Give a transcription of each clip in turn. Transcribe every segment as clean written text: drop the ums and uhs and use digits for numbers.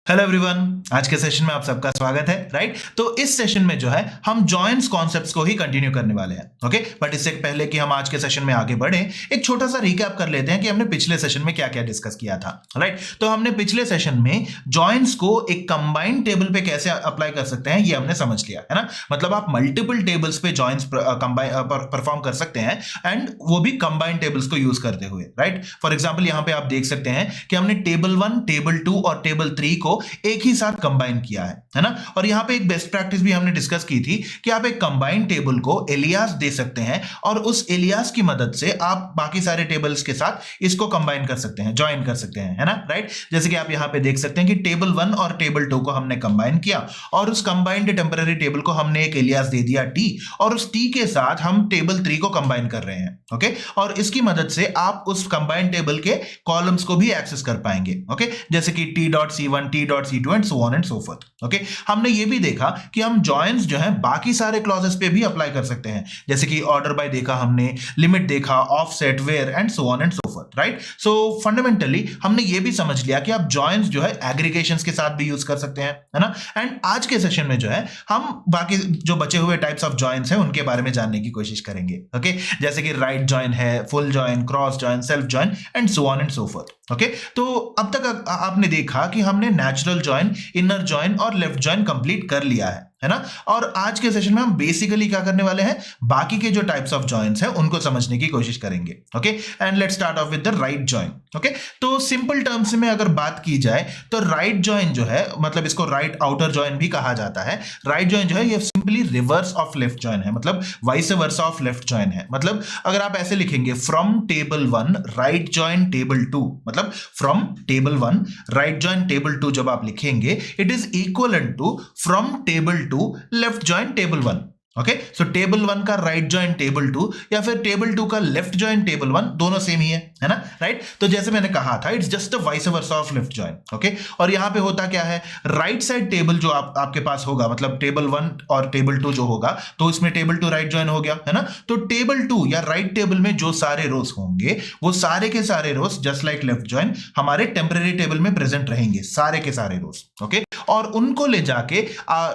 Hello everyone, आज के session में आप सबका स्वागत है। राइट, तो इस सेशन में जो है हम जॉइंट्स कॉन्सेप्ट्स को ही कंटिन्यू करने वाले हैं। ओके, बट इससे पहले कि हम आज के सेशन में आगे बढ़े, एक छोटा सा रिकैप कर लेते हैं कि हमने पिछले सेशन में क्या क्या डिस्कस किया था। राइट, तो हमने पिछले सेशन में जॉइंट्स को एक कंबाइंड टेबल पे कैसे अप्लाई कर सकते हैं ये हमने समझ लिया है ना। मतलब आप मल्टीपल टेबल्स पे जॉइंट्स परफॉर्म कर सकते हैं, एंड वो भी कंबाइंड टेबल्स को यूज करते हुए। राइट, फॉर एग्जाम्पल यहाँ पे आप देख सकते हैं कि हमने टेबल 1, टेबल 2 और टेबल 3 को एक ही साथ कंबाइन किया है ना। और यहां पे एक बेस्ट प्रैक्टिस भी हमने डिस्कस की थी कि आप एक कंबाइंड टेबल को एलियास दे सकते हैं और उस एलियास की मदद से आप बाकी सारे टेबल्स के साथ इसको कंबाइन कर सकते हैं, ज्वाइन कर सकते हैं, है ना। राइट, जैसे कि आप यहां पे देख सकते हैं कि टेबल 1 और टेबल 2 को हमने कंबाइन किया और उस कंबाइंड टेम्पररी टेबल को हमने एक एलियास दे दिया टी, और उस टी के साथ हम टेबल 3 को कंबाइन कर रहे हैं। ओके, और इसकी मदद से आप उस कंबाइंड टेबल के कॉलम्स को भी एक्सेस कर पाएंगे। ओके, जैसे कि t.c1, t.c2 and so on and so forth. Okay, हमने ये भी देखा कि हम जॉइंट्स जो है बाकी सारे क्लॉजेस पे भी अप्लाई कर सकते हैं, जैसे कि ऑर्डर बाय देखा हमने, लिमिट देखा, offset, where and so on and so forth. Right, so fundamentally हमने ये भी समझ लिया कि आप जॉइंट्स जो है एग्रीगेशंस के साथ भी यूज कर सकते हैं, है ना। एंड आज के सेशन में जो है हम बाकी जो बचे हुए टाइप्स ऑफ जॉइंट्स हैं उनके बारे में जानने की कोशिश करेंगे। ओके, जैसे कि राइट जॉइन है, full join, cross join, self join and so on and so forth. Okay, तो अब तक आपने देखा कि हमने नेचुरल जॉइन, इनर जॉइन और लेफ्ट जॉइन कंप्लीट कर लिया है ना। और आज के सेशन में हम बेसिकली क्या करने वाले हैं, बाकी के जो टाइप्स ऑफ जॉइंट्स हैं उनको समझने की कोशिश करेंगे। Okay, and let's start of with the right join. Okay, तो सिंपल टर्म्स में अगर बात की जाए तो राइट जॉइन जो है, मतलब इसको राइट आउटर जॉइन भी कहा जाता है। राइट जॉइन जो है ये simply reverse of left join है, मतलब vice versa of left join है। मतलब अगर आप ऐसे लिखेंगे from table 1 right join table 2, मतलब from table 1 right join table 2 जब आप लिखेंगे it is equivalent to from table 2 left join table 1। Okay, so table 1 का राइट जॉइन टेबल 2 या फिर टेबल 2 का लेफ्ट जॉइन टेबल 1 दोनों सेम ही है ना। राइट, तो जैसे मैंने कहा था it's just a vice versa of left join. Okay, और यहां पे होता क्या है, राइट साइड टेबल जो आपके पास होगा, मतलब टेबल 1 और टेबल 2 जो होगा, तो इसमें टेबल 2 राइट जॉइन हो गया, है ना। तो टेबल 2 या राइट टेबल में जो सारे रोज होंगे वो सारे के सारे रोज जस्ट लाइक लेफ्ट जॉइन हमारे टेम्पररी टेबल में प्रेजेंट रहेंगे, सारे के सारे रोज। ओके, और उनको ले जाके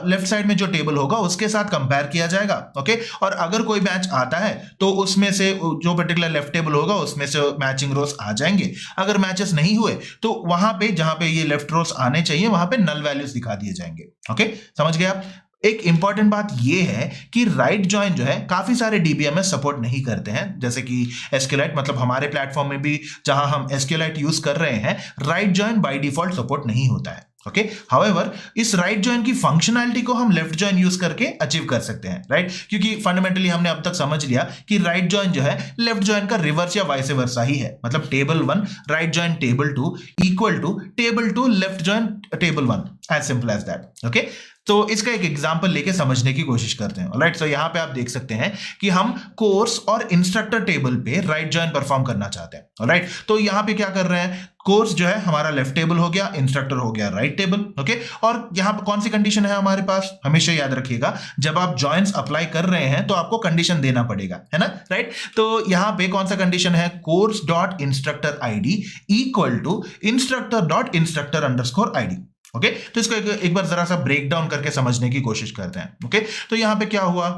लेफ्ट साइड में जो टेबल होगा उसके साथ कंपेयर किया जाएगा। ओके, और अगर कोई मैच आता है तो उसमें से जो पर्टिकुलर लेफ्ट टेबल होगा उसमें से मैचिंग रोज आ जाएंगे। अगर मैचेस नहीं हुए तो वहां पे जहां पे ये लेफ्ट रोज आने चाहिए वहां पे नल वैल्यूज दिखा दिए जाएंगे। ओके, समझ गए आप। एक इंपॉर्टेंट बात यह है कि राइट जॉइन जो है काफी सारे डीबीएमएस सपोर्ट नहीं करते हैं, जैसे कि एसक्यूएलाइट, मतलब हमारे प्लेटफॉर्म में भी जहां हम एसक्यूएलाइट यूज कर रहे हैं right join by default support नहीं होता है। ओके, हाउएवर इस राइट जॉइन की फंक्शनैलिटी को हम लेफ्ट जॉइन यूज करके अचीव कर सकते हैं। राइट, क्योंकि फंडामेंटली हमने अब तक समझ लिया कि राइट जॉइन जो है लेफ्ट जॉइन का रिवर्स या वाइस वर्सा ही है, मतलब table 1 right join table 2 equal to table 2 left join table 1, as simple as that. Okay, तो इसका एक एग्जांपल लेके समझने की कोशिश करते हैं। ऑलराइट, सो यहां पे आप देख सकते हैं कि हम कोर्स और इंस्ट्रक्टर टेबल पे राइट जॉइन परफॉर्म करना चाहते हैं। ऑलराइट, तो यहां पे क्या कर रहे हैं, कोर्स जो है हमारा लेफ्ट टेबल हो गया, इंस्ट्रक्टर हो गया राइट टेबल। ओके, और यहां पर कौन सी कंडीशन है हमारे पास, हमेशा याद रखिएगा जब आप जॉइंट्स अप्लाई कर रहे हैं तो आपको कंडीशन देना पड़ेगा, है ना। राइट, तो यहां पे कौन सा कंडीशन है, course dot instructor ID equal to instructor dot instructor underscore ID. Okay, तो इसको एक बार जरा सा ब्रेक डाउन करके समझने की कोशिश करते हैं। ओके, तो यहां पे क्या हुआ,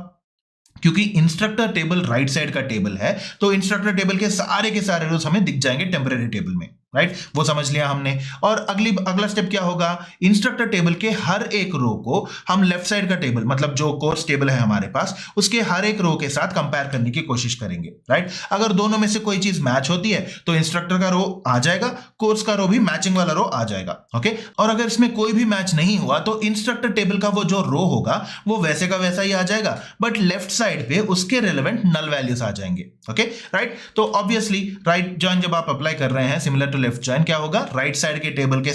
क्योंकि इंस्ट्रक्टर टेबल राइट साइड का टेबल है तो इंस्ट्रक्टर टेबल के सारे रोज हमें दिख जाएंगे टेम्पररी टेबल में। राइट, वो समझ लिया हमने। और अगला स्टेप क्या होगा, इंस्ट्रक्टर टेबल के हर एक रो को हम लेफ्ट साइड का टेबल, मतलब जो कोर्स टेबल है हमारे पास, उसके हर एक रो के साथ कंपेयर करने की कोशिश करेंगे। राइट, अगर दोनों में से कोई चीज मैच होती है तो इंस्ट्रक्टर का रो आ जाएगा, कोर्स का रो भी मैचिंग वाला रो आ जाएगा। ओके, और अगर इसमें कोई भी मैच नहीं हुआ तो इंस्ट्रक्टर टेबल का वो जो रो होगा वो वैसे का वैसा ही आ जाएगा, बट लेफ्ट साइड पे उसके रिलेवेंट नल वैल्यूज आ जाएंगे। ओके, राइट, तो ऑब्वियसली राइट जॉइन जब आप अप्लाई कर रहे हैं सिमिलर टू लेफ्ट जॉइन, क्या होगा, राइट साइड के टेबल के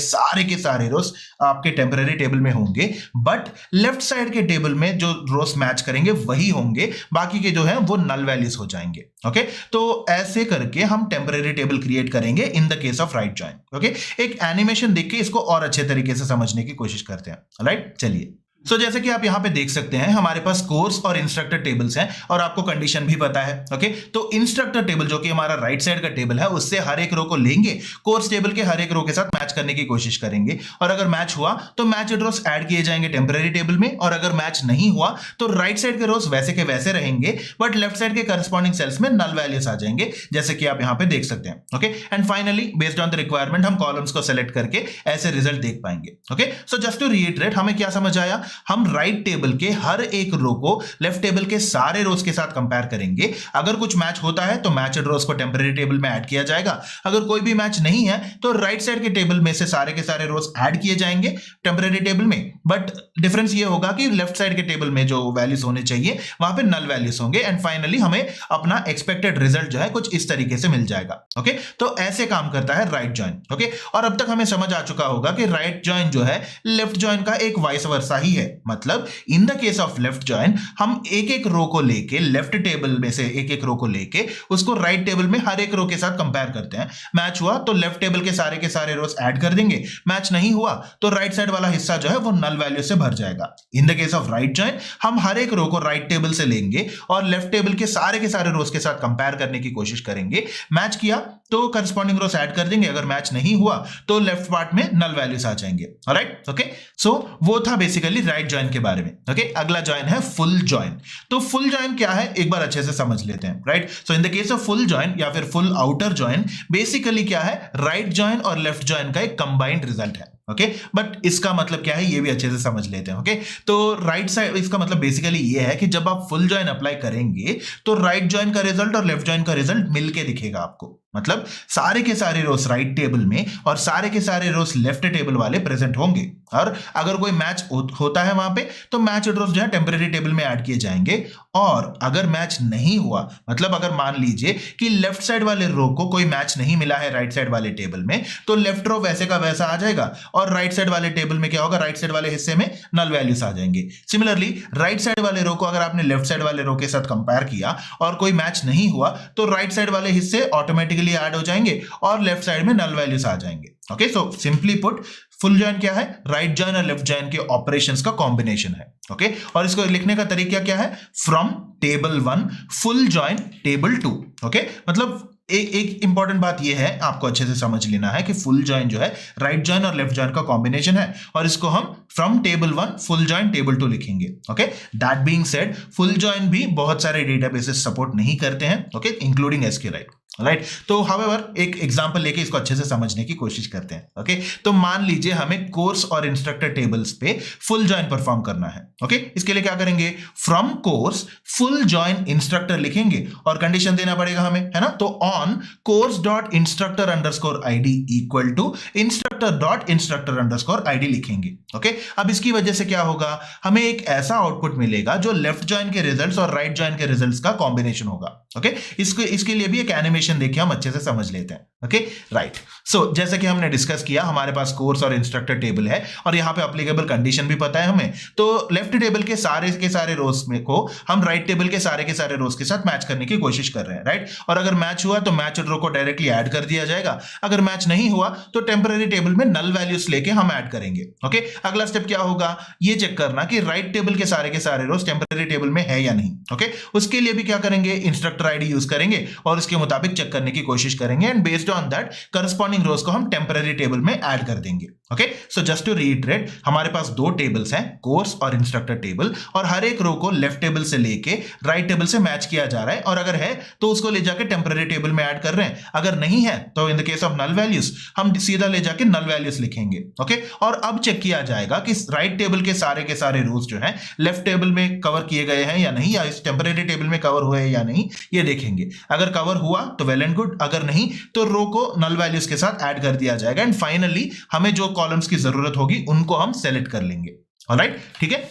सारे रोज आपके टेम्पररी टेबल में होंगे, बट लेफ्ट साइड के टेबल में जो रोज मैच करेंगे वही होंगे, बाकी के जो है वो नल वैल्यूज हो जाएंगे। ओके, तो ऐसे करके हम टेम्पररी टेबल क्रिएट करेंगे इन the case of right join. Okay, एक एनिमेशन देख के इसको और अच्छे तरीके से समझने की कोशिश करते हैं। राइट, चलिए सो जैसे कि आप यहाँ पे देख सकते हैं हमारे पास कोर्स और इंस्ट्रक्टर टेबल्स हैं और आपको कंडीशन भी पता है। ओके, तो इंस्ट्रक्टर टेबल जो कि हमारा राइट साइड का टेबल है उससे हर एक रो को लेंगे, कोर्स टेबल के हर एक रो के साथ मैच करने की कोशिश करेंगे और अगर मैच हुआ तो मैच रोज ऐड किए जाएंगे टेम्पररी टेबल में और अगर मैच नहीं हुआ तो राइट साइड के रोज वैसे के वैसे रहेंगे बट लेफ्ट साइड के करस्पॉन्डिंग सेल्स में नल वैल्यूज आ जाएंगे जैसे कि आप यहाँ पे देख सकते हैं। Okay, and finally based on the requirement हम कॉलम्स को सेलेक्ट करके ऐसे रिजल्ट देख पाएंगे। Okay, so just to reiterate हमें क्या समझ आया, हम राइट टेबल के हर एक रो को लेफ्ट टेबल के सारे रोज के साथ कंपेयर करेंगे, अगर कुछ मैच होता है तो मैचड रोज को टेम्पररी टेबल में ऐड किया जाएगा, अगर कोई भी मैच नहीं है तो राइट साइड के टेबल में से सारे के सारे रोज ऐड किए जाएंगे टेम्पररी टेबल में, बट डिफरेंस ये होगा कि लेफ्ट साइड के टेबल में जो वैल्यूज होने चाहिए वहां पे नल वैल्यूज होंगे एंड फाइनली हमें अपना एक्सपेक्टेड रिजल्ट जो है कुछ इस तरीके से मिल जाएगा। ओके, तो ऐसे काम करता है राइट जॉइन। ओके, और अब तक हमें समझ आ चुका होगा कि राइट जॉइन जो है लेफ्ट जॉइन का एक वाइस वर्सा ही है, मतलब इन the case of left join हम एक एक रो को लेके लेफ्ट टेबल में से एक एक रो को लेके उसको राइट टेबल में हर एक रो के साथ कंपेयर करते हैं, मैच हुआ तो लेफ्ट टेबल के सारे रोज ऐड कर देंगे, मैच नहीं हुआ तो राइट साइड वाला हिस्सा जो है वो नल वैल्यू से भर जाएगा। इन the case of right join हम हर एक रो को राइट टेबल से लेंगे और लेफ्ट टेबल के सारे रोज के साथ कंपेयर करने की कोशिश करेंगे, मैच किया तो करस्पॉन्डिंग रोज ऐड कर देंगे, अगर मैच नहीं हुआ तो लेफ्ट पार्ट में नल वैल्यूज आ जाएंगे। ऑलराइट, ओके, सो वो था बेसिकली राइट जॉइन के बारे में। ओके, अगला जॉइन है फुल जॉइन। तो फुल जॉइन क्या है एक बार अच्छे से समझ लेते हैं। Right, so in the case of full join या फिर फुल आउटर जॉइन बेसिकली क्या है, राइट जॉइन और लेफ्ट जॉइन का एक कंबाइंड रिजल्ट है। ओके, बट इसका मतलब क्या है ये भी अच्छे से समझ लेते हैं। ओके, तो राइट साइड इसका मतलब बेसिकली ये है कि जब आप फुल जॉइन अप्लाई करेंगे तो राइट जॉइन का रिजल्ट और लेफ्ट जॉइन का रिजल्ट मिलके दिखेगा आपको, मतलब सारे के सारे रोज राइट टेबल में और सारे के सारे रोज लेफ्ट टेबल वाले प्रेजेंट होंगे और अगर कोई मैच होता है वहां पे तो मैच रोज जो है टेम्पररी टेबल में ऐड किए जाएंगे और अगर मैच नहीं हुआ, मतलब अगर मान लीजिए कि लेफ्ट साइड वाले रो को कोई मैच नहीं मिला है राइट साइड वाले टेबल में तो लेफ्ट रो वैसे का वैसा आ जाएगा और राइट साइड वाले टेबल में क्या होगा, राइट साइड वाले हिस्से में नल वैल्यूज आ जाएंगे। सिमिलरली राइट साइड वाले रो को अगर आपने लेफ्ट साइड वाले रो के साथ कंपेयर किया और कोई मैच नहीं हुआ तो राइट साइड वाले हिस्से ऑटोमेटिकली ऐड हो जाएंगे और लेफ्ट साइड में नल वैल्यूज आ जाएंगे। Okay, so simply put full join क्या है, राइट जॉइन और लेफ्ट जॉइन के ऑपरेशंस का कॉम्बिनेशन है। ओके, और इसको लिखने का तरीका क्या है, from table 1 full join table 2। Okay, मतलब एक इंपॉर्टेंट बात यह है आपको अच्छे से समझ लेना है कि फुल जॉइन जो है राइट जॉइन और लेफ्ट जॉइन का कॉम्बिनेशन है और इसको हम from table 1 full join table 2 लिखेंगे। Okay, that being said full join भी बहुत सारे डेटाबेसेस सपोर्ट नहीं करते हैं, ओके, इंक्लूडिंग एसक्यूएलआइट। राइट, तो हाउएवर एक एग्जांपल लेके इसको अच्छे से समझने की कोशिश करते हैं। ओके, तो मान लीजिए हमें कोर्स और इंस्ट्रक्टर टेबल्स पे फुल जॉइन परफॉर्म करना है। ओके, इसके लिए क्या करेंगे, from course full join instructor लिखेंगे और कंडीशन देना पड़ेगा हमें, है ना, तो on course dot instructor underscore ID equal to instructor dot instructor underscore ID लिखेंगे। ओके, अब इसकी वजह से क्या होगा, हमें एक ऐसा आउटपुट मिलेगा जो लेफ्ट जॉइन के रिजल्ट्स और राइट जॉइन के रिजल्ट्स का कॉम्बिनेशन होगा। ओके, इसके लिए भी एक एनिमेशन देखिए हम अच्छे से समझ लेते हैं। ओके, राइट, सो जैसे कि हमने डिस्कस किया हमारे पास कोर्स और इंस्ट्रक्टर टेबल है और यहां पे एप्लीकेबल कंडीशन भी पता है हमें, तो लेफ्ट टेबल के सारे रोज में को हम राइट टेबल के सारे रोज के साथ मैच करने की कोशिश कर रहे हैं। राइट, और अगर मैच हुआ तो मैच रो को डायरेक्टली ऐड कर दिया जाएगा, अगर मैच नहीं हुआ तो टेम्पररी टेबल में नल वैल्यूज लेके हम ऐड करेंगे। ओके, अगला स्टेप क्या होगा, ये चेक करना कि राइट टेबल के सारे रोज टेम्पररी टेबल में है या नहीं। ओके, उसके लिए भी क्या करेंगे, इंस्ट्रक्टर आईडी यूज करेंगे और इसके मुताबिक चेक करने की कोशिश करेंगे and based on that corresponding rows को हम टेम्पररी टेबल में ऐड कर देंगे। Okay, so just to reiterate हमारे पास दो टेबल्स हैं, कोर्स और इंस्ट्रक्टर टेबल, और हर एक रो को लेफ्ट टेबल से लेके राइट टेबल से मैच किया जा रहा है और अगर है तो उसको ले जाके टेम्पररी टेबल में ऐड कर रहे हैं, अगर नहीं है तो in the case of null values हम सीधा ले जाके नल वैल्यूज लिखेंगे। ओके, और अब चेक किया जाएगा कि राइट टेबल के सारे रोज जो है लेफ्ट टेबल में कवर किए गए हैं या नहीं, या इस टेम्पररी टेबल में कवर हुए हैं या नहीं, ये देखेंगे। अगर कवर हुआ तो वेल एंड गुड, अगर नहीं तो रो को नल वैल्यूज के साथ ऐड कर दिया जाएगा एंड फाइनली हमें जो कॉलम्स की जरूरत होगी उनको हम सेलेक्ट कर लेंगे। ऑलराइट, ठीक है,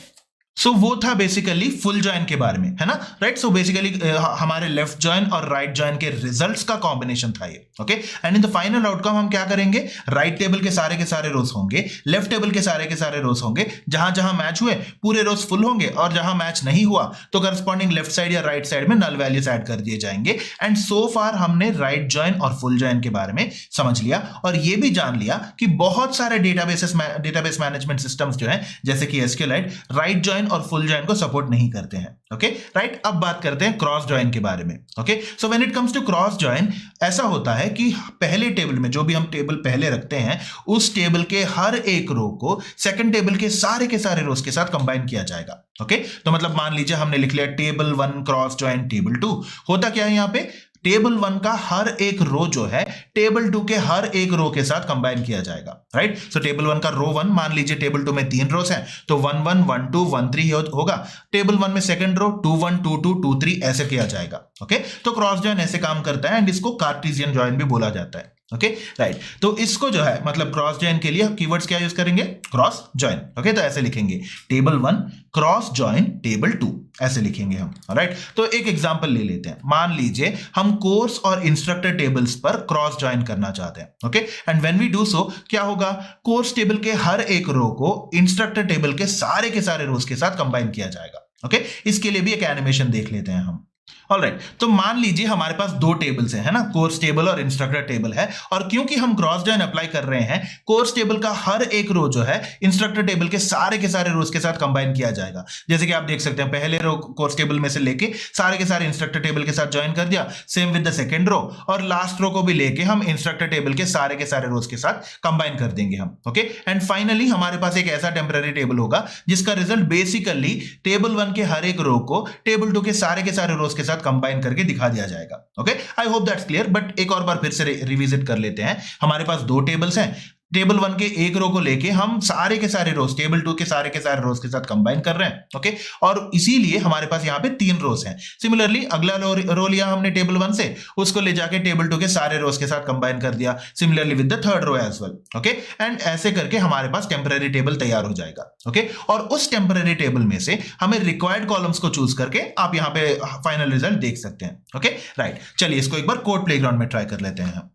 सो वो था बेसिकली फुल जॉइन के बारे में, है ना, राइट। सो बेसिकली हमारे लेफ्ट जॉइन और राइट जॉइन के रिजल्ट्स का कॉम्बिनेशन था ये, okay. And in the final outcome हम क्या करेंगे, राइट टेबल के सारे रोज होंगे, लेफ्ट टेबल के सारे रोज होंगे, जहां जहां मैच हुए पूरे रोज फुल होंगे, और जहां मैच नहीं हुआ तो करस्पॉन्डिंग लेफ्ट साइड या राइट साइड में नल वैल्यूज ऐड कर दिए जाएंगे। एंड सो फार हमने राइट जॉइन और फुल जॉइन के बारे में समझ लिया, और ये भी जान लिया कि बहुत सारे डेटाबेस मैनेजमेंट सिस्टम्स जो है जैसे कि एसक्यूएलाइट राइट जॉइन और फुल जॉइन को सपोर्ट नहीं करते हैं, ओके, राइट। अब बात करते हैं क्रॉस जॉइन के बारे में, okay. So when it comes to cross join, ऐसा होता है कि पहले टेबल में जो भी हम टेबल पहले रखते हैं उस टेबल के हर एक रो को सेकंड टेबल के सारे रोज के साथ कंबाइन किया जाएगा, ओके। तो मतलब मान लीजिए हमने लिख लिया टेबल 1 क्रॉस जॉइन टेबल 2, होता क्या है यहाँ पे, टेबल 1 का हर एक रो जो है टेबल 2 के हर एक रो के साथ कंबाइन किया जाएगा, राइट। सो टेबल 1 का रो 1, मान लीजिए टेबल 2 में 3 रोज हैं तो 1 1 1 2 1 3 होगा। टेबल 1 में सेकंड रो 2 1 2 2 2 3 ऐसे किया जाएगा, ओके। तो क्रॉस जॉइन ऐसे काम करता है, एंड इसको कार्टेशियन जॉइन भी बोला जाता है, ओके, राइट। तो इसको जो है मतलब क्रॉस जॉइन के लिए कीवर्ड्स क्या यूज करेंगे, क्रॉस जॉइन, ओके। तो ऐसे लिखेंगे टेबल 1 क्रॉस जॉइन टेबल 2, ऐसे लिखेंगे हम, राइट। तो एक एग्जांपल ले लेते हैं, मान लीजिए हम कोर्स और इंस्ट्रक्टर टेबल्स पर क्रॉस जॉइन करना चाहते हैं, okay. And when we do so क्या होगा, कोर्स टेबल के हर एक रो को इंस्ट्रक्टर टेबल के सारे रोज के साथ कंबाइन किया जाएगा, ओके। इसके लिए भी एक एनिमेशन देख लेते हैं हम। ऑलराइट, तो मान लीजिए हमारे पास दो टेबल्स हैं, है ना, कोर्स टेबल और इंस्ट्रक्टर टेबल है, और क्योंकि हम क्रॉस जॉइन अप्लाई कर रहे हैं, कोर्स टेबल का हर एक रो जो है इंस्ट्रक्टर टेबल के सारे रोज के साथ कंबाइन किया जाएगा। जैसे कि आप देख सकते हैं पहले रो कोर्स टेबल में से लेके सारे इंस्ट्रक्टर टेबल के साथ ज्वाइन कर दिया, same with the second row, और लास्ट रो को भी लेके हम इंस्ट्रक्टर टेबल के सारे रोज के साथ कंबाइन कर देंगे हम, ओके। एंड फाइनली हमारे पास एक ऐसा टेम्पररी टेबल होगा जिसका रिजल्ट बेसिकली टेबल 1 के हर एक रो को टेबल 2 के सारे रोज के साथ कंबाइन करके दिखा दिया जाएगा, okay. I hope that's clear, but एक और बार फिर से रिविजिट कर लेते हैं। हमारे पास दो टेबल्स हैं, टेबल 1 के एक रो को लेके हम सारे के सारे रोज टेबल 2 के सारे रोज के साथ कंबाइन कर रहे हैं, ओके। और इसीलिए हमारे पास यहाँ पे 3 रोज हैं। सिमिलरली अगला रो लिया हमने टेबल 1 से, उसको ले जाके टेबल 2 के सारे रोज के साथ कंबाइन कर दिया, similarly with the third row as well, okay. And ऐसे करके हमारे पास टेम्पररी टेबल तैयार हो जाएगा, ओके। और उस टेम्पररी टेबल में से हमें रिक्वायर्ड कॉलम्स को चूज करके आप यहाँ पे फाइनल रिजल्ट देख सकते हैं, ओके, राइट। चलिए इसको एक बार कोड प्लेग्राउंड में ट्राई कर लेते हैं,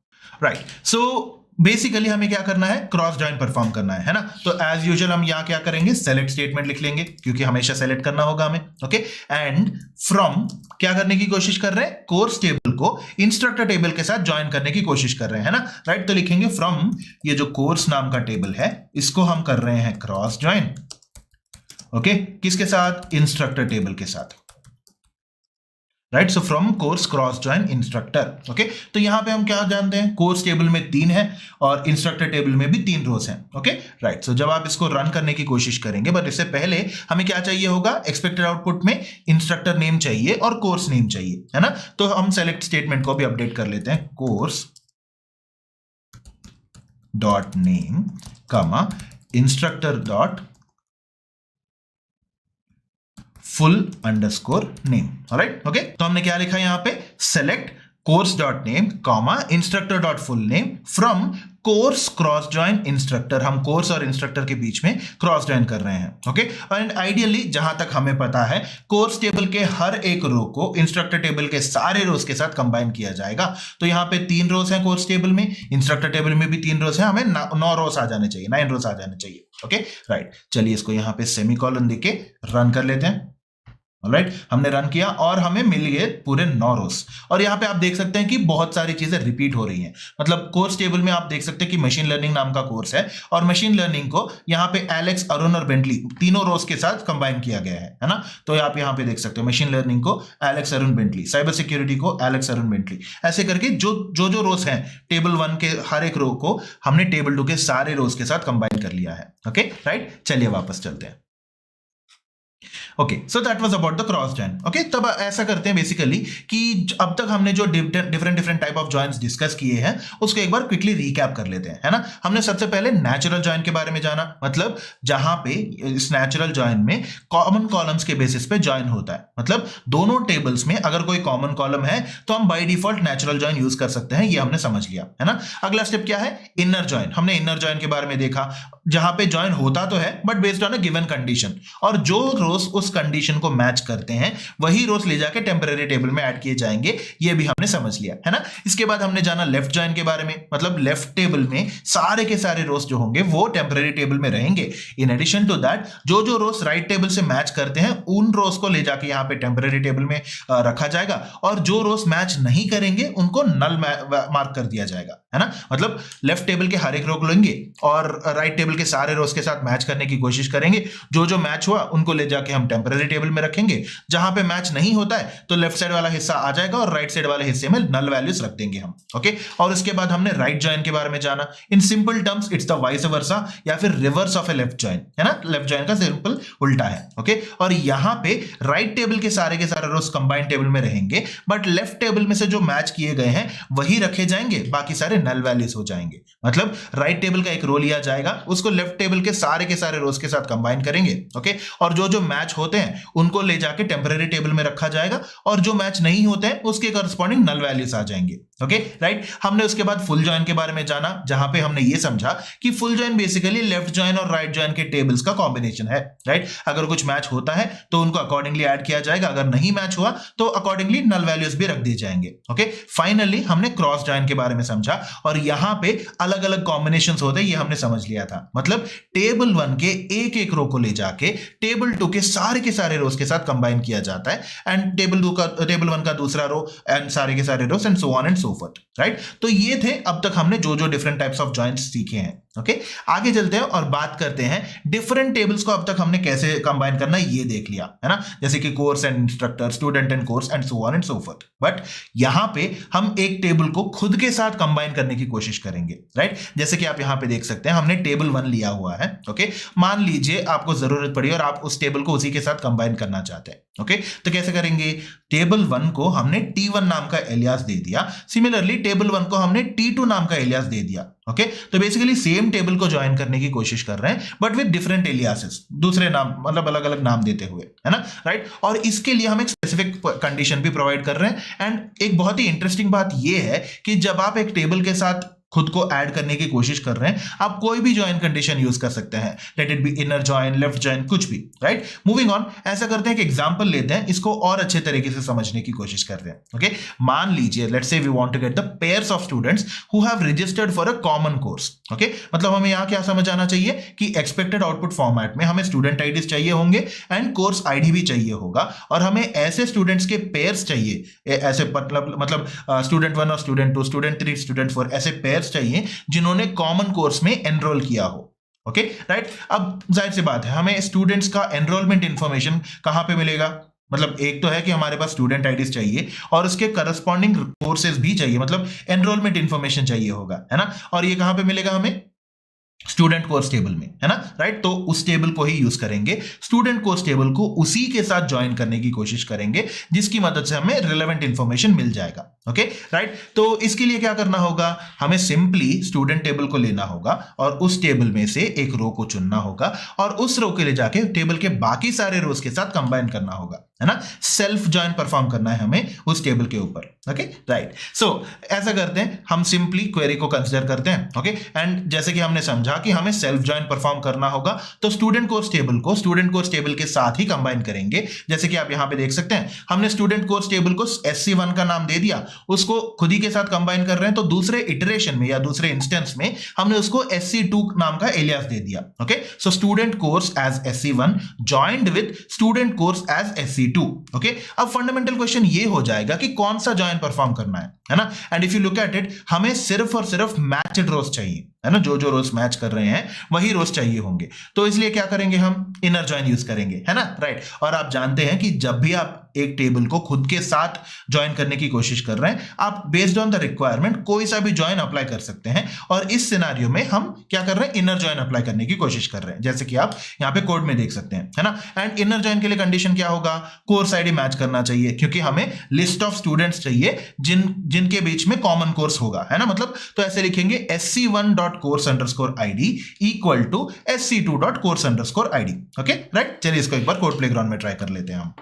राइट। सो बेसिकली हमें क्या करना है, क्रॉस जॉइन परफॉर्म करना है ना। तो एज यूजुअल हम यहां क्या करेंगे, सेलेक्ट स्टेटमेंट लिख लेंगे, क्योंकि हमेशा सेलेक्ट करना होगा हमें, ओके। एंड फ्रॉम क्या करने की कोशिश कर रहे हैं, कोर्स टेबल को इंस्ट्रक्टर टेबल के साथ ज्वाइन करने की कोशिश कर रहे हैं, है ना, राइट। तो लिखेंगे फ्रॉम ये जो कोर्स नाम का टेबल है इसको हम कर रहे हैं क्रॉस जॉइन, ओके, किसके साथ, इंस्ट्रक्टर टेबल के साथ, right. So from course cross join instructor, okay. तो यहां पे हम क्या जानते हैं, कोर्स टेबल में 3 है और इंस्ट्रक्टर टेबल में भी 3 रोज हैं, ओके, राइट। सो जब आप इसको रन करने की कोशिश करेंगे, बट इससे पहले हमें क्या चाहिए होगा, एक्सपेक्टेड आउटपुट में इंस्ट्रक्टर नेम चाहिए और कोर्स नेम चाहिए, है ना। तो हम सेलेक्ट स्टेटमेंट को भी अपडेट कर लेते हैं, कोर्स डॉट नेम कमा instructor dot full underscore name, alright, okay. तो हमने क्या लिखा यहां पे, select course dot name comma instructor dot full name from course cross join instructor. हम कोर्स और इंस्ट्रक्टर के बीच में क्रॉस जॉइन कर रहे हैं, ओके। एंड आइडियली जहां तक हमें पता है, कोर्स टेबल के हर एक रो को इंस्ट्रक्टर टेबल के सारे रोज के साथ कंबाइन किया जाएगा। तो यहाँ पे 3 रोज हैं कोर्स टेबल में, इंस्ट्रक्टर टेबल में भी 3 रोज हैं, हमें 9 रोज आ जाने चाहिए, 9 रोज आ जाने चाहिए, ओके, राइट। चलिए इसको यहाँ पे सेमीकोलन देके रन कर लेते हैं, ऑलराइट। हमने रन किया और हमें मिल गए पूरे 9 रोज। और यहाँ पे आप देख सकते हैं कि बहुत सारी चीजें रिपीट हो रही हैं। मतलब कोर्स टेबल में आप देख सकते हैं कि मशीन लर्निंग नाम का कोर्स है, और मशीन लर्निंग को यहाँ पे एलेक्स, अरुण और बेंटली तीनों रोज के साथ कंबाइन किया गया है ना। तो आप यहाँ पे देख सकते हो मशीन लर्निंग को Alex, Arun, Bentley, cyber security को एलेक्स, अरुण, बेंटली, ऐसे करके जो रोज हैं टेबल 1 के हर एक रो को हमने टेबल 2 के सारे रोज के साथ कंबाइन कर लिया है, ओके, राइट। चलिए वापस चलते हैं, okay, so that was about the cross join. Okay, तब ऐसा करते हैं बेसिकली कि अब तक हमने जो different type of joints discuss किए हैं उसको एक बार क्विकली रीकैप कर लेते हैं, है ना। हमने सबसे पहले नेचुरल जॉइन के बारे में जाना, मतलब जहां पे इस नेचुरल जॉइन में कॉमन कॉलम्स के बेसिस पे जॉइन होता है, मतलब दोनों टेबल्स में अगर कोई कॉमन कॉलम है तो हम by default natural join use कर सकते हैं, ये हमने समझ लिया, है ना। अगला स्टेप क्या है, इनर जॉइन। हमने इनर जॉइन के बारे में देखा, जहां पे जॉइन होता तो है but based on a given condition, और जो रोज उस कंडीशन को मैच करते हैं वही रोज ले जाके टेम्परेरी टेबल में ऐड किए जाएंगे, ये भी हमने समझ लिया, है ना। इसके बाद हमने जाना लेफ्ट जॉइन के बारे में, मतलब लेफ्ट टेबल में सारे के सारे रोज जो होंगे वो टेम्परेरी टेबल में रहेंगे। इन एडिशन टू दैट जो जो रोज राइट टेबल से मैच करते हैं उन रोज को ले जाके यहाँ पे टेम्परेरी टेबल में रखा जाएगा, और जो रोज मैच नहीं करेंगे उनको नल मार्क कर दिया जाएगा, है ना। मतलब लेफ्ट टेबल के हर एक रो को लेंगे और राइट टेबल के सारे रोज के साथ मैच करने की कोशिश करेंगे, जो जो मैच हुआ उनको ले जाके हम टेम्परेरी टेबल में रखेंगे। जहां पे मैच नहीं होता है तो लेफ्ट साइड वाला हिस्सा आ जाएगा और राइट साइड वाले हिस्से में नल वैल्यूज रख देंगे हम। ओके, और उसके बाद हमने राइट जॉइन के बारे में जाना। In simple terms it's the vice versa या फिर reverse of A left join, है ना। लेफ्ट जॉइन का सिंपल उल्टा है। ओके, और यहां पे राइट टेबल के सारे रोज कंबाइंड टेबल में रहेंगे, बट लेफ्ट टेबल में से जो मैच किए गए हैं वही रखे जाएंगे, बाकी सारे नल वैल्यूज हो जाएंगे। मतलब राइट टेबल का एक रो लिया जाएगा, उसको लेफ्ट टेबल के सारे रोज के साथ कंबाइन करेंगे। ओके, और जो जो मैच होते हैं उनको ले जाके टेम्परेरी टेबल में रखा जाएगा, और जो मैच नहीं होते हैं उसके करस्पॉन्डिंग नल वैल्यूज आ जाएंगे। Okay, right. हमने उसके बाद फुल जॉइन के बारे में जाना, जहां पे हमने ये समझा कि full join basically left join और राइट जॉइन के टेबल्स का कॉम्बिनेशन है, राइट। अगर कुछ मैच होता है तो उनको अकॉर्डिंगली ऐड किया जाएगा, अगर नहीं मैच हुआ तो अकॉर्डिंगली नल वैल्यूज भी रख दिए जाएंगे। ओके, फाइनली हमने क्रॉस जॉइन के बारे में समझा, और यहां पे अलग अलग कॉम्बिनेशंस होते हैं ये हमने समझ लिया था। मतलब टेबल 1 के एक रो को ले जाके टेबल 2 के सारे रोज के साथ कंबाइन किया जाता है, एंड टेबल 1 का दूसरा रो एंड सारे के सारे rows and so on and so forth, right. तो ये थे अब तक हमने जो जो डिफरेंट टाइप्स ऑफ जॉइंट्स सीखे हैं। ओके, आगे चलते हैं और बात करते हैं डिफरेंट टेबल्स को अब तक हमने कैसे कंबाइन करना है ये देख लिया, है ना। जैसे कि course and instructor, student and course and so on and so forth. But यहां पे हम एक टेबल को खुद के साथ कंबाइन करने की कोशिश करेंगे, राइट। जैसे कि आप यहां पे देख सकते हैं हमने टेबल 1 लिया हुआ है। ओके, मान लीजिए आपको जरूरत पड़ी और आप उस टेबल को उसी के साथ कंबाइन करना चाहते हैं। ओके, तो कैसे करेंगे, टेबल 1 को हमने T1 नाम का एलियास दे दिया, सिमिलरली टेबल 1 को हमने T2 नाम का एलियास दे दिया। ओके, तो बेसिकली सेम टेबल को ज्वाइन करने की कोशिश कर रहे हैं बट विद डिफरेंट एलियासेस, दूसरे नाम मतलब अलग अलग नाम देते हुए, है ना, राइट। और इसके लिए हम एक स्पेसिफिक कंडीशन भी प्रोवाइड कर रहे हैं। एंड एक बहुत ही इंटरेस्टिंग बात यह है कि जब आप एक टेबल के साथ खुद को ऐड करने की कोशिश कर रहे हैं, आप कोई भी ज्वाइन कंडीशन यूज कर सकते हैं, let it be inner join, left join, कुछ भी, राइट। मूविंग ऑन, ऐसा करते हैं कि एग्जांपल लेते हैं, इसको और अच्छे तरीके से समझने की कोशिश करते हैं। ओके, मान लीजिए let's say we want to get the pairs of students who have registered for a common course. Okay, मतलब हमें यहां क्या समझ आना चाहिए कि एक्सपेक्टेड आउटपुट फॉर्मेट में हमें स्टूडेंट आईडीज चाहिए होंगे एंड कोर्स आईडी भी चाहिए होगा, और हमें ऐसे स्टूडेंट्स के पेयर्स चाहिए, ऐसे मतलब स्टूडेंट 1 और स्टूडेंट 2, स्टूडेंट 3, स्टूडेंट 4, ऐसे पेयर्स चाहिए जिन्होंने कॉमन कोर्स में एनरोल किया हो। Okay, right. अब जाहिर सी बात है हमें स्टूडेंट्स का एनरोलमेंट इंफॉर्मेशन कहां पे मिलेगा, मतलब एक तो है कि हमारे पास स्टूडेंट आईडीज चाहिए और उसके करस्पॉन्डिंग कोर्सेज भी चाहिए, मतलब एनरोलमेंट इंफॉर्मेशन चाहिए होगा, है ना। और ये कहां पे मिलेगा हमें, स्टूडेंट कोर्स टेबल में, है ना, राइट। तो उस टेबल को ही यूज करेंगे, स्टूडेंट कोर्स टेबल को उसी के साथ ज्वाइन करने की कोशिश करेंगे, जिसकी मदद से हमें रिलेवेंट इंफॉर्मेशन मिल जाएगा। Okay, right. तो इसके लिए क्या करना होगा, हमें सिंपली स्टूडेंट टेबल को लेना होगा और उस टेबल में से एक रो को चुनना होगा और उस रो के ले जाके टेबल के बाकी सारे रोज के साथ कंबाइन करना होगा, है ना। सेल्फ ज्वाइन परफॉर्म करना है हमें उस टेबल के ऊपर। Okay, right. सो ऐसा करते हैं, हम सिंपली क्वेरी को कंसीडर करते हैं। ओके, एंड जैसे कि हमने समझा कि हमें सेल्फ ज्वाइन परफॉर्म करना होगा, तो स्टूडेंट कोर्स टेबल को स्टूडेंट कोर्स टेबल के साथ ही कंबाइन करेंगे। जैसे कि आप यहां पे देख सकते हैं, हमने स्टूडेंट कोर्स टेबल को SC1 का नाम दे दिया, उसको खुद ही के साथ कंबाइन कर रहे हैं, तो दूसरे इटरेशन में या दूसरे इंस्टेंस में हमने उसको SC2 नाम का एलियास दे दिया। Okay, so student course as SC1 joined with student course as SC2। Okay, अब फंडामेंटल क्वेश्चन ये हो जाएगा कि कौन सा ज्वाइन परफॉर्म करना है ना। And if you look at it, हमें सिर्फ और सिर्फ मैच्ड रोज चाहिए, है ना, जो जो रोज मैच कर रहे हैं वही रोज चाहिए होंगे। तो इसलिए क्या करेंगे, हम इनर जॉइन यूज करेंगे, है ना, राइट। और आप जानते हैं कि जब भी आप एक टेबल को खुद के साथ ज्वाइन करने की कोशिश कर रहे हैं, आप बेस्ड ऑन द रिक्वायरमेंट कोई सा भी ज्वाइन अप्लाई कर सकते हैं। और इस सिनारियो में हम क्या कर रहे हैं, इनर ज्वाइन अप्लाई करने की कोशिश कर रहे हैं, जैसे कि आप यहाँ पे कोड में देख सकते हैं, है ना। एंड इनर ज्वाइन के लिए कंडीशन क्या होगा, कोर्स आईडी मैच करना चाहिए, क्योंकि हमें लिस्ट ऑफ स्टूडेंट्स चाहिए जिनके बीच में कॉमन कोर्स होगा, है ना। मतलब तो ऐसे लिखेंगे sc1.course_id equal to sc2.course_id। Okay, right. चलिए इसको एक बार कोड प्लेग्राउंड में ट्राई कर लेते हैं हम।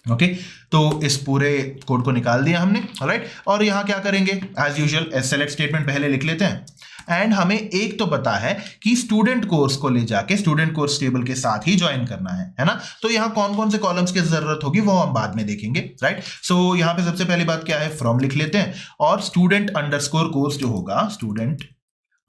ओके, तो इस पूरे कोड को निकाल दिया हमने, राइट। और यहां क्या करेंगे, एज यूजुअल सेलेक्ट स्टेटमेंट पहले लिख लेते हैं। एंड हमें एक तो पता है कि स्टूडेंट कोर्स को ले जाके स्टूडेंट कोर्स टेबल के साथ ही ज्वाइन करना है ना। तो यहां कौन कौन से कॉलम्स की जरूरत होगी वो हम बाद में देखेंगे, राइट। सो यहां पे सबसे पहली बात क्या है, फ्रॉम लिख लेते हैं और स्टूडेंट अंडरस्कोर कोर्स जो होगा, स्टूडेंट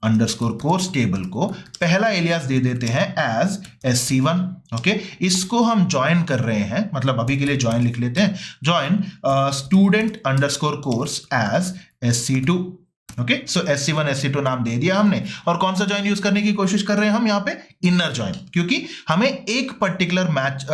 अंडरस्कोर कोर्स टेबल को पहला एलियास दे देते हैं एज sc1। ओके, इसको हम ज्वाइन कर रहे हैं, मतलब अभी के लिए ज्वाइन लिख लेते हैं, join student underscore course as sc2। Okay, so sc1 sc2 नाम दे दिया हमने। और कौन सा ज्वाइन यूज करने की कोशिश कर रहे हैं हम यहाँ पे, इनर ज्वाइन, क्योंकि हमें एक पर्टिकुलर मैच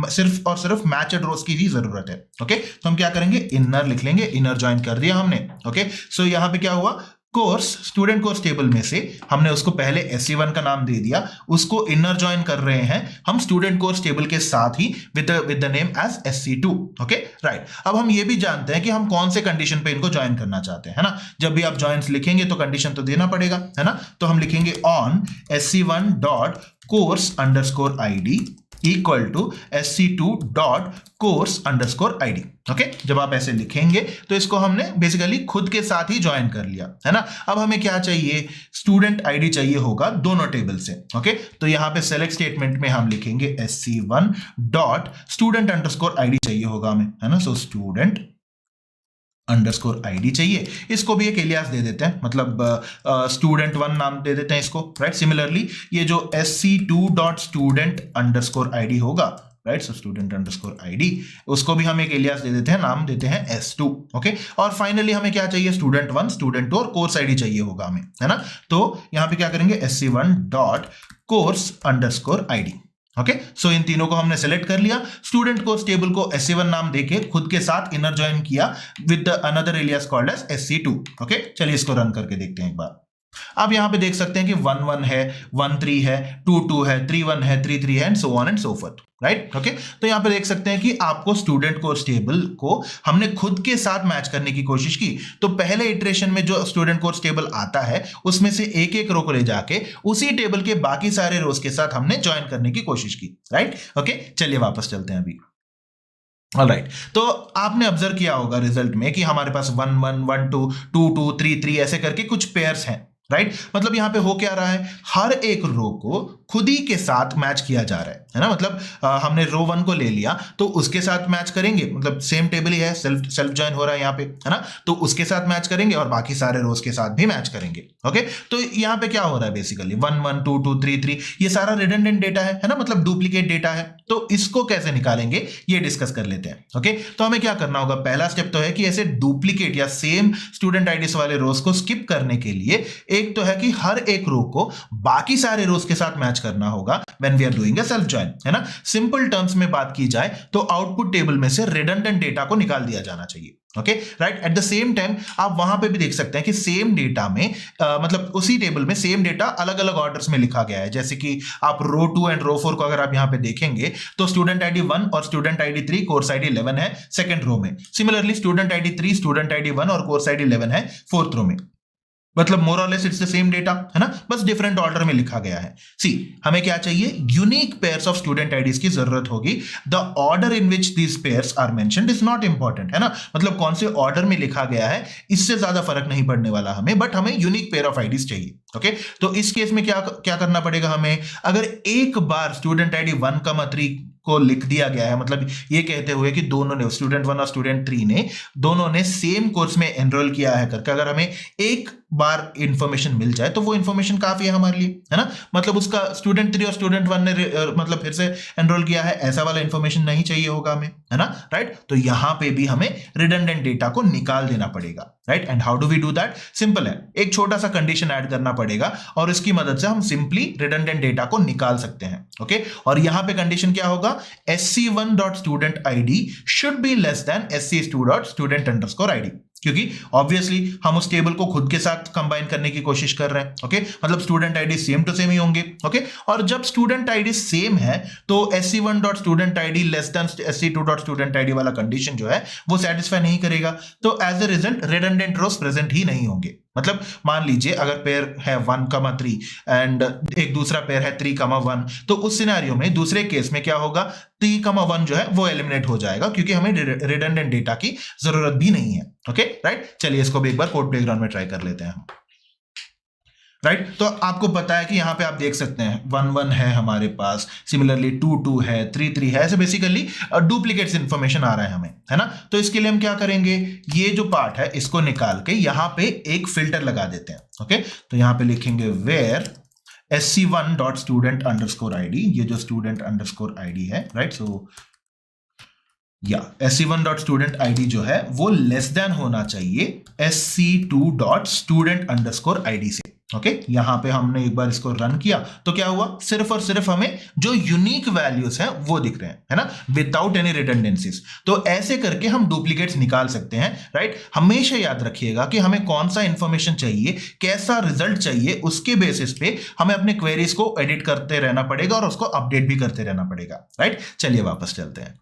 सिर्फ और सिर्फ मैचड रोज की ही जरूरत है। ओके, तो हम क्या करेंगे, इनर लिख लेंगे, इनर ज्वाइन कर दिया हमने। ओके, सो यहाँ पे क्या हुआ, कोर्स स्टूडेंट कोर्स टेबल में से हमने उसको पहले sc1 का नाम दे दिया, उसको इनर ज्वाइन कर रहे हैं हम स्टूडेंट कोर्स टेबल के साथ ही with the name as sc2। Okay, right. अब हम ये भी जानते हैं कि हम कौन से कंडीशन पे इनको ज्वाइन करना चाहते हैं, है ना। जब भी आप ज्वाइंस लिखेंगे तो कंडीशन तो देना पड़ेगा, है ना। तो हम लिखेंगे on sc1.course_id equal to sc2.course_id। Okay, जब आप ऐसे लिखेंगे तो इसको हमने बेसिकली खुद के साथ ही ज्वाइन कर लिया, है ना। अब हमें क्या चाहिए, स्टूडेंट आईडी चाहिए होगा दोनों टेबल से। ओके, तो यहां पे सेलेक्ट स्टेटमेंट में हम लिखेंगे sc1.student_id चाहिए होगा हमें, है ना। सो स्टूडेंट अंडरस्कोर आईडी चाहिए, इसको भी एक एलियास दे देते हैं, मतलब student1 नाम दे देते हैं इसको, राइट। सिमिलरली ये जो sc2.student_id होगा, राइट, सो student_id, उसको भी हम एक एलियास दे देते हैं, नाम देते हैं s2। ओके, और फाइनली हमें क्या चाहिए, student1 student2 और कोर्स आईडी चाहिए होगा हमें, है ना। तो यहां पे क्या करेंगे, sc1.course_id। ओके, सो इन तीनों को हमने सेलेक्ट कर लिया, स्टूडेंट कोर्स टेबल को sc1 नाम देके खुद के साथ इनर ज्वाइन किया with another alias called as sc2। Okay, चलिए इसको रन करके देखते हैं एक बार। आप यहां पे देख सकते हैं कि 1 1 है, 1 3 है, 2 2 है, 3 1 है, 3 3 है, and so on and so forth, right. Okay, तो यहां पे देख सकते हैं कि आपको स्टूडेंट कोर्स टेबल को हमने खुद के साथ मैच करने की कोशिश की। तो पहले इटरेशन में जो स्टूडेंट कोर्स टेबल आता है उसमें से एक एक रो को ले जाके उसी टेबल के बाकी सारे रोज के साथ हमने ज्वाइन करने की कोशिश की, राइट। ओके, चलिए वापस चलते हैं अभी। ऑलराइट, तो आपने ऑब्जर्व किया होगा रिजल्ट में कि हमारे पास 1 1 1 2 2 2 3 3 ऐसे करके कुछ पेयर्स हैं, राइट। मतलब यहां पे हो क्या रहा है, हर एक रो को खुद ही के साथ मैच किया जा रहा है ना। मतलब हमने रो 1 को ले लिया तो उसके साथ मैच करेंगे, मतलब सेम टेबल ही है, सेल्फ ज्वाइन हो रहा है यहाँ पे, है ना। तो उसके साथ मैच करेंगे और बाकी सारे रोज के साथ भी मैच करेंगे। ओके, तो यहाँ पे क्या हो रहा है, बेसिकली 1 1 2 2 3 3 ये सारा रिडंडेंट डेटा है ना, मतलब डुप्लीकेट डेटा है। तो इसको कैसे निकालेंगे ये डिस्कस कर लेते हैं। ओके, तो हमें क्या करना होगा, पहला स्टेप तो है कि ऐसे डुप्लीकेट या सेम स्टूडेंट आईडीज वाले रोज को स्किप करने के लिए एक तो है कि हर एक रो को बाकी सारे रोज के साथ मैच करना होगा when we are doing a self join, है ना। सिंपल टर्म्स में बात की जाए तो आउटपुट टेबल में से रिडंडेंट डेटा को निकाल दिया जाना चाहिए। Okay, right. At the same time आप वहां पे भी देख सकते हैं कि सेम डेटा में मतलब उसी टेबल में सेम डेटा अलग अलग ऑर्डर्स में लिखा गया है। जैसे कि आप रो 2 एंड रो 4 को अगर आप यहां पे देखेंगे तो स्टूडेंट आईडी 1 और स्टूडेंट आईडी 3 कोर्स आईडी 11 है सेकंड रो में। Similarly student ID 3 student ID 1 और कोर्स आईडी 11 है फोर्थ रो में। मतलब मोर और less it's the same data, है ना, बस डिफरेंट ऑर्डर में लिखा गया है। सी, हमें क्या चाहिए, unique pairs of student IDs की जरूरत होगी। The order in which these pairs are mentioned is not important, है ना। मतलब कौन से ऑर्डर में लिखा गया है इससे ज्यादा फर्क नहीं पड़ने वाला हमें, बट हमें यूनिक पेयर ऑफ आईडीज चाहिए। ओके, तो इस केस में क्या करना पड़ेगा हमें, अगर एक बार स्टूडेंट आईडी 1,3 को लिख दिया गया है, मतलब ये कहते हुए कि दोनों ने, स्टूडेंट 1 और स्टूडेंट 3 ने दोनों ने सेम कोर्स में एनरोल किया है करके, अगर हमें एक बार इंफॉर्मेशन मिल जाए तो वो इंफॉर्मेशन काफी है हमारे लिए, है ना। मतलब उसका स्टूडेंट 3 और स्टूडेंट 1 ने मतलब फिर से एनरोल किया है, ऐसा वाला इंफॉर्मेशन नहीं चाहिए होगा हमें, है ना, राइट। तो यहां पे भी हमें रिडंडेंट डेटा को निकाल देना पड़ेगा, right. And how do we do that? Simple है, एक छोटा सा कंडीशन ऐड करना पड़ेगा और इसकी मदद से हम सिंपली रिडंडेंट डेटा को निकाल सकते हैं, ओके। और यहां पे कंडीशन क्या होगा? sc1.studentid should be less than sc2.student_id, क्योंकि ऑब्वियसली हम उस टेबल को खुद के साथ कंबाइन करने की कोशिश कर रहे हैं, ओके। मतलब student ID same to same ही होंगे, ओके। और जब स्टूडेंट आईडी सेम है तो sc1.studentid लेस देन sc2.studentid वाला कंडीशन जो है वो सेटिस्फाई नहीं करेगा, तो as a result redundant rows present ही नहीं होंगे। मतलब मान लीजिए अगर पेयर है 1,3 एंड एक दूसरा पेयर है 3,1, तो उस सिनेरियो में दूसरे केस में क्या होगा? 3,1 जो है वो एलिमिनेट हो जाएगा, क्योंकि हमें रिडंडेंट डेटा की जरूरत भी नहीं है, ओके, राइट। चलिए इसको भी एक बार कोड प्लेग्राउंड में ट्राई कर लेते हैं हम, राइट। तो आपको पता है कि यहां पे आप देख सकते हैं 1,1 है हमारे पास, सिमिलरली 2,2 है, 3,3 है, ऐसे बेसिकली डुप्लीकेट्स इंफॉर्मेशन आ रहा है हमें, है ना। तो इसके लिए हम क्या करेंगे? ये जो पार्ट है इसको निकाल के यहां पे एक फिल्टर लगा देते हैं, ओके। तो यहां पे लिखेंगे where sc1.student_id, ये जो student_id है, राइट। सो या sc1.studentid जो है वो लेस देन होना चाहिए sc2.student_id से, ओके। यहां पे हमने एक बार इसको रन किया तो क्या हुआ? सिर्फ और सिर्फ हमें जो यूनिक वैल्यूज हैं वो दिख रहे हैं, है ना, विदाउट एनी रिडंडेंसीज। तो ऐसे करके हम डुप्लीकेट्स निकाल सकते हैं, राइट। हमेशा याद रखिएगा कि हमें कौन सा इंफॉर्मेशन चाहिए, कैसा रिजल्ट चाहिए, उसके बेसिस पे हमें अपने क्वेरीज को एडिट करते रहना पड़ेगा और उसको अपडेट भी करते रहना पड़ेगा, राइट। चलिए वापस चलते हैं।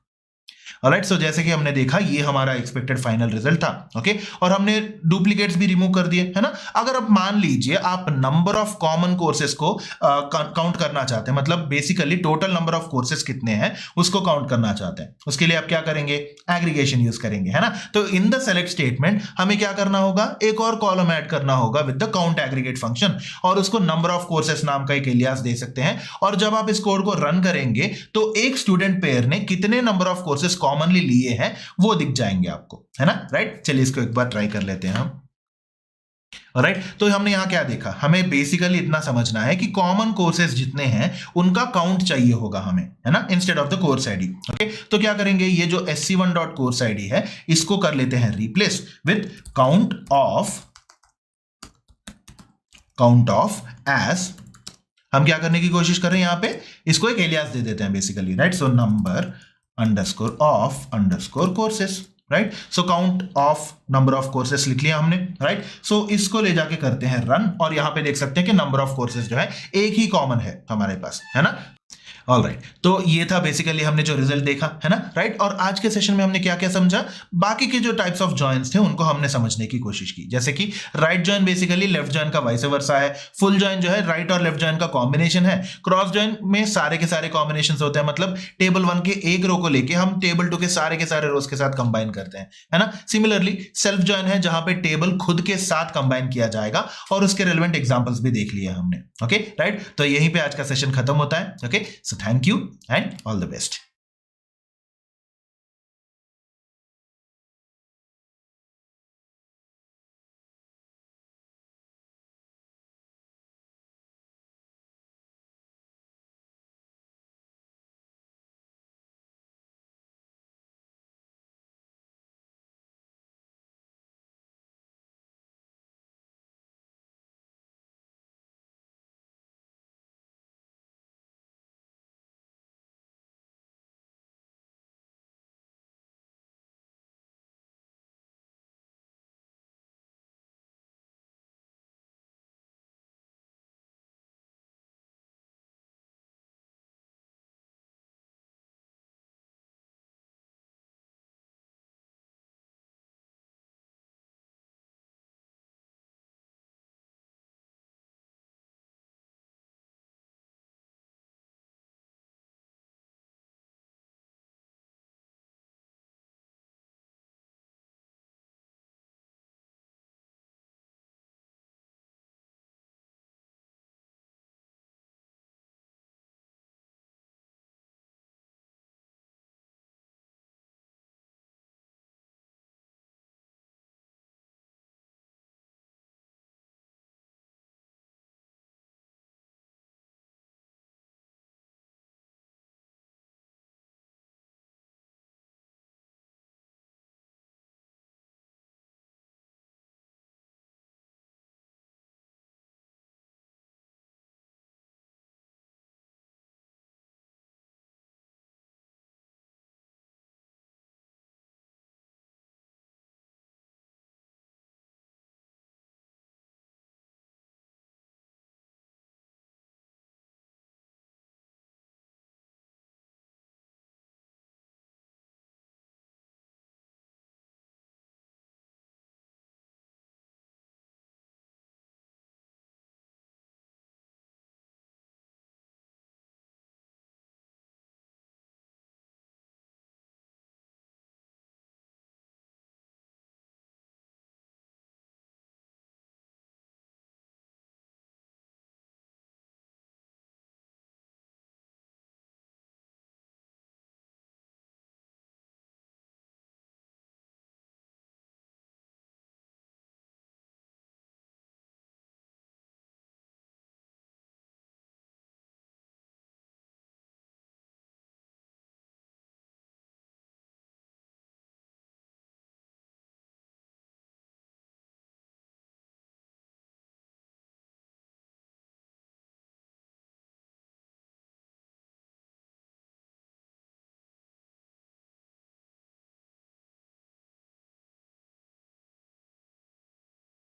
ऑलराइट, सो जैसे कि हमने देखा ये हमारा एक्सपेक्टेड फाइनल रिजल्ट था, ओके। और हमने डुप्लीकेट्स भी रिमूव कर दिए, है ना। अगर अब मान लीजिए आप नंबर ऑफ कॉमन कोर्सेज को काउंट करना चाहते हैं, मतलब basically total number of courses कितने हैं उसको काउंट करना चाहते हैं, उसके लिए आप क्या करेंगे? एग्रीगेशन यूज करेंगे, है ना। तो इन द सेलेक्ट स्टेटमेंट हमें क्या करना होगा? एक और कॉलम ऐड करना होगा with the count aggregate function, और उसको नंबर ऑफ कोर्सेज नाम का एक एलियास दे सकते हैं। और जब आप इस कोड को रन करेंगे तो एक स्टूडेंट पेयर ने कितने नंबर ऑफ कोर्सेज कॉमनली लिए हैं वो दिख जाएंगे आपको, है ना, राइट। चलिए इसको एक बार ट्राई कर लेते हैं हम, राइट। तो हमने यहां क्या देखा? हमें बेसिकली इतना समझना है कि कॉमन कोर्सेज जितने हैं उनका काउंट चाहिए होगा हमें, है ना, instead of the course ID, okay. तो क्या करेंगे? ये जो sc1.course_id है इसको कर लेते हैं replace with count of as. हम क्या करने की कोशिश कर रहे हैं? यहां पे इसको एक एलियास दे देते हैं basically, right. So number _of_ courses, right. So count of number of courses लिख लिया हमने, राइट। सो इसको ले जाके करते हैं रन, और यहां पे देख सकते हैं कि नंबर ऑफ कोर्सेस जो है एक ही कॉमन है हमारे पास, है ना। ऑलराइट, तो ये था बेसिकली हमने जो रिजल्ट देखा, है ना, राइट। और आज के सेशन में हमने क्या क्या समझा? बाकी के जो टाइप्स ऑफ जॉइंस थे उनको हमने समझने की कोशिश की, जैसे कि right join basically left join का वाइस वर्सा है, फुल जॉइन जो है राइट और लेफ्ट जॉइन का कॉम्बिनेशन है, क्रॉस जॉइन में सारे के सारे कॉम्बिनेशन होते हैं, मतलब टेबल 1 के एक रो को लेके हम टेबल 2 के सारे रोज के साथ कंबाइन करते हैं, है ना। सिमिलरली सेल्फ जॉइन है जहां पे टेबल खुद के साथ कंबाइन किया जाएगा, और उसके रेलेवेंट एग्जांपल्स भी देख लिए हमने, ओके, राइट। तो यहीं पे आज का सेशन खत्म होता है, okay. So thank you and all the best.